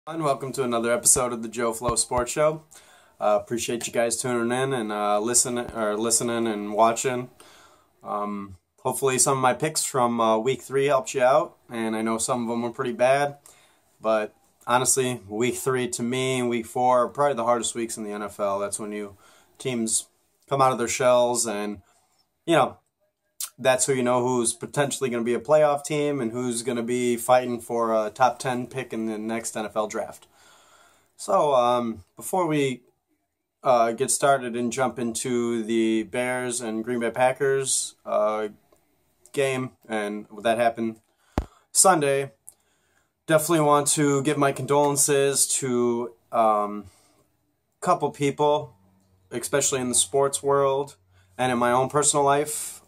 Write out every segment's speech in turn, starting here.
And welcome to another episode of the Joe Flow Sports Show. Appreciate you guys tuning in and listening and watching. Hopefully, some of my picks from week 3 helped you out, and I know some of them were pretty bad. But honestly, week 3 to me and week 4 are probably the hardest weeks in the NFL. That's when teams come out of their shells, and that's who who's potentially going to be a playoff team and who's going to be fighting for a top 10 pick in the next NFL draft. So before we get started and jump into the Bears and Green Bay Packers game and that happened Sunday, definitely want to give my condolences to a couple people, especially in the sports world and in my own personal life.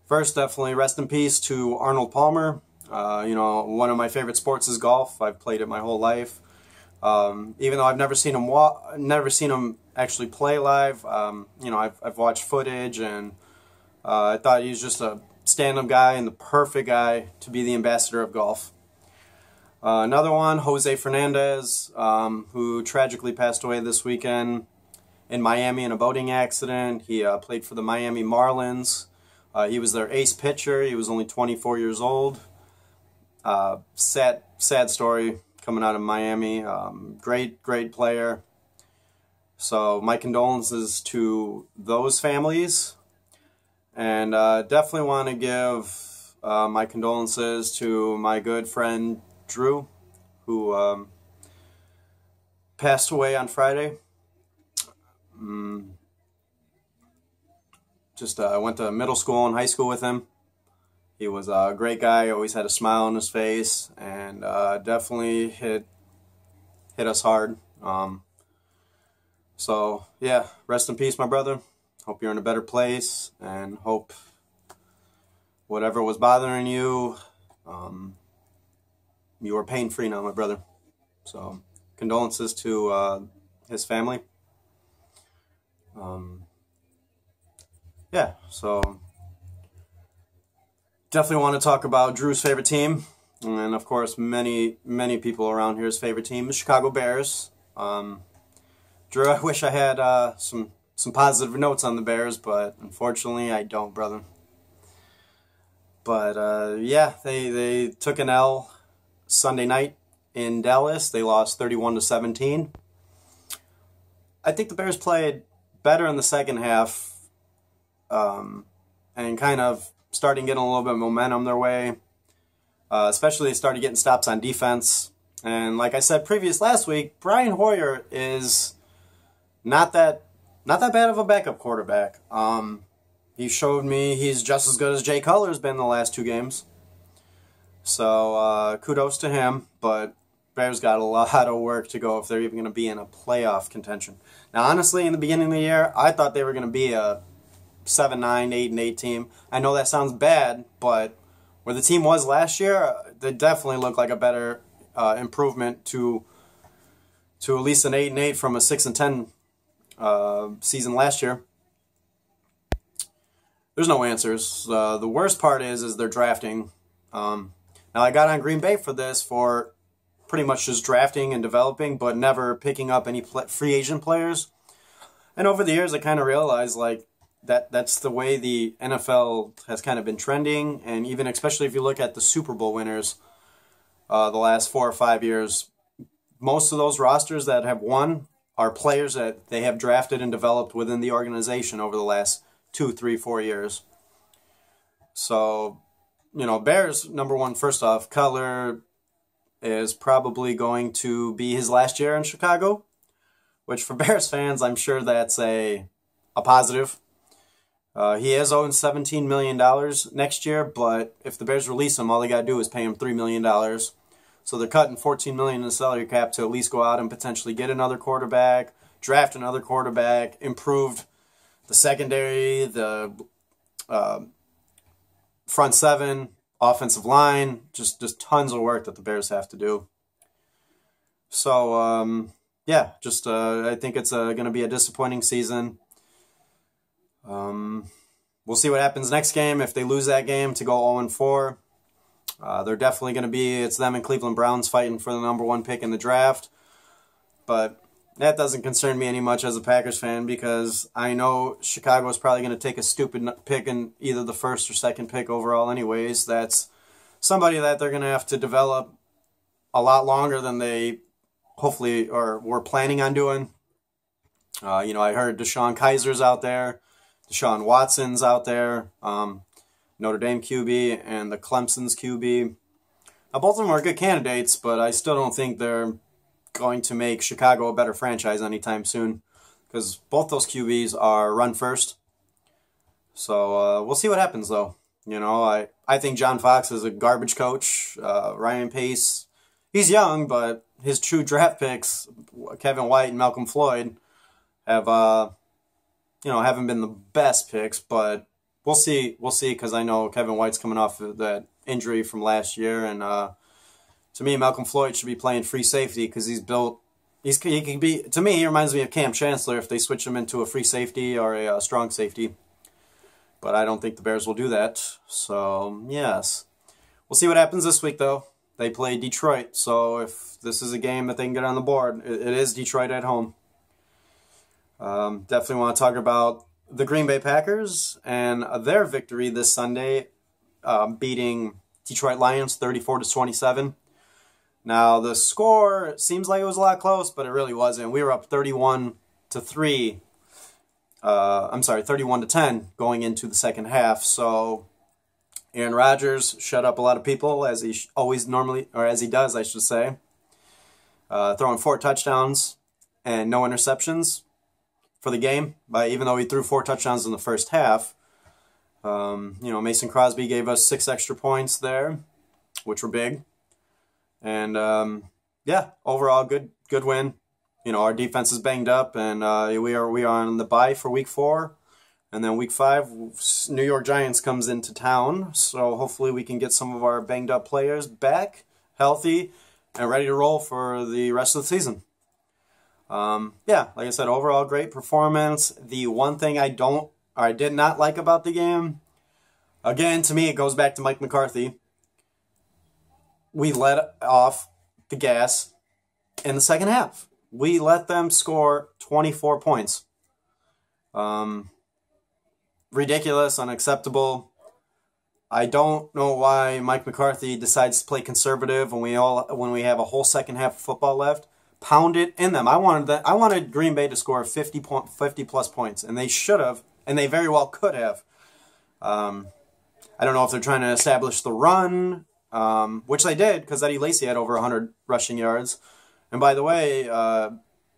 First, definitely rest in peace to Arnold Palmer. One of my favorite sports is golf. I've played it my whole life. Even though I've never seen him actually play live. I've watched footage, and I thought he was just a stand-up guy and the perfect guy to be the ambassador of golf. Another one, Jose Fernandez, who tragically passed away this weekend in Miami in a boating accident. He played for the Miami Marlins. He was their ace pitcher. He was only 24 years old. Sad story coming out of Miami. Great player. So my condolences to those families. And definitely want to give my condolences to my good friend Drew, who passed away on Friday. I went to middle school and high school with him. He was a great guy, always had a smile on his face, and definitely hit us hard. So, yeah, rest in peace, my brother. Hope you're in a better place, and hope whatever was bothering you, you are pain-free now, my brother. So, condolences to his family. So definitely want to talk about Drew's favorite team, and of course many people around here's favorite team, the Chicago Bears. Drew, I wish I had some positive notes on the Bears, but unfortunately I don't, brother. But they took an L Sunday night in Dallas. They lost 31-17. I think the Bears played better in the second half, and kind of starting getting a little bit of momentum their way. Especially they started getting stops on defense. And like I said last week, Brian Hoyer is not that bad of a backup quarterback. He showed me he's just as good as Jay Cutler's been the last 2 games. So kudos to him, but Bears got a lot of work to go if they're even going to be in a playoff contention. Now, honestly, in the beginning of the year, I thought they were going to be a 7-9, 8-8 team. I know that sounds bad, but where the team was last year, they definitely look like a better improvement to at least an 8-8 from a 6-10 season last year. There's no answers. The worst part is their drafting. Now I got on Green Bay for this for pretty much just drafting and developing, but never picking up any free agent players. And over the years, I kind of realized there's no answers. The worst part is their drafting. Now I got on Green Bay for this for pretty much just drafting and developing, but never picking up any free agent players. And over the years, I kind of realized that's the way the NFL has kind of been trending, and even especially if you look at the Super Bowl winners, the last 4 or 5 years, most of those rosters that have won are players that they have drafted and developed within the organization over the last 2, 3, 4 years. So, Bears, number one, first off, Cutler is probably going to be his last year in Chicago, which for Bears fans, I'm sure that's a positive. He is owed $17 million next year, but if the Bears release him, all they got to do is pay him $3 million. So they're cutting $14 million in the salary cap to at least go out and potentially get another quarterback, draft another quarterback, improve the secondary, the front seven, offensive line, just tons of work that the Bears have to do. So, I think it's going to be a disappointing season. We'll see what happens next game. If they lose that game to go 0-4, They're definitely going to be, it's them and Cleveland Browns fighting for the #1 pick in the draft. But that doesn't concern me any much as a Packers fan, because I know Chicago is probably going to take a stupid pick in either the first or second pick overall anyways. That's somebody that they're going to have to develop a lot longer than they hopefully or were planning on doing. You know, I heard Deshaun Kaiser's out there, Deshaun Watson's out there, Notre Dame QB and the Clemson's QB. Now, both of them are good candidates, but I still don't think they're going to make Chicago a better franchise anytime soon, because both those QBs are run first. So we'll see what happens, though. You know, I think John Fox is a garbage coach. Ryan Pace, he's young, but his true draft picks, Kevin White and Malcolm Floyd, have you know, haven't been the best picks. But we'll see. We'll see, because I know Kevin White's coming off of that injury from last year, and to me, Malcolm Floyd should be playing free safety, because he's built. He can be, to me, he reminds me of Cam Chancellor if they switch him into a free safety or a strong safety. But I don't think the Bears will do that. So, yes. We'll see what happens this week, though. They play Detroit. So, if this is a game that they can get on the board, it is Detroit at home. Definitely want to talk about the Green Bay Packers and their victory this Sunday, beating Detroit Lions 34-27. Now, the score seems like it was a lot close, but it really wasn't. We were up 31-3. I'm sorry, 31-10 going into the second half. So Aaron Rodgers shut up a lot of people, as he always normally, or as he does, I should say. Throwing 4 touchdowns and no interceptions for the game. But even though he threw 4 touchdowns in the first half, you know, Mason Crosby gave us 6 extra points there, which were big. And yeah, overall good win. You know, our defense is banged up, and we are on the bye for week 4, and then week 5, New York Giants comes into town. So hopefully we can get some of our banged up players back, healthy, and ready to roll for the rest of the season. Yeah, like I said, overall great performance. The one thing I did not like about the game, again, to me, it goes back to Mike McCarthy. We let off the gas in the second half. We let them score 24 points. Ridiculous, unacceptable. I don't know why Mike McCarthy decides to play conservative when we have a whole second half of football left. Pound it in them. I wanted Green Bay to score 50 plus points, and they should have, and they very well could have. I don't know if they're trying to establish the run, which they did, because Eddie Lacy had over 100 rushing yards. And by the way,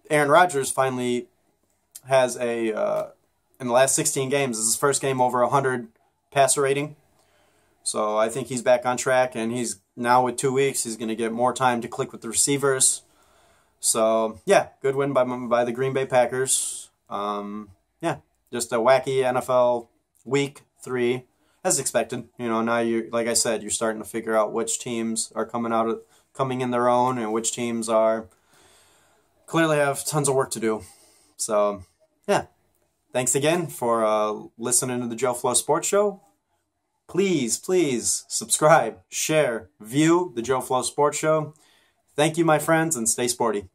Aaron Rodgers finally has in the last 16 games, this is his first game over 100 passer rating. So I think he's back on track, and he's now with 2 weeks, he's going to get more time to click with the receivers. So yeah, good win by the Green Bay Packers. Yeah, just a wacky NFL week 3, as expected. You know, now like I said, you're starting to figure out which teams are coming in their own, and which teams are clearly have tons of work to do. So, yeah. Thanks again for listening to the Joe Flo Sports Show. Please subscribe, share, view the Joe Flo Sports Show. Thank you, my friends, and stay sporty.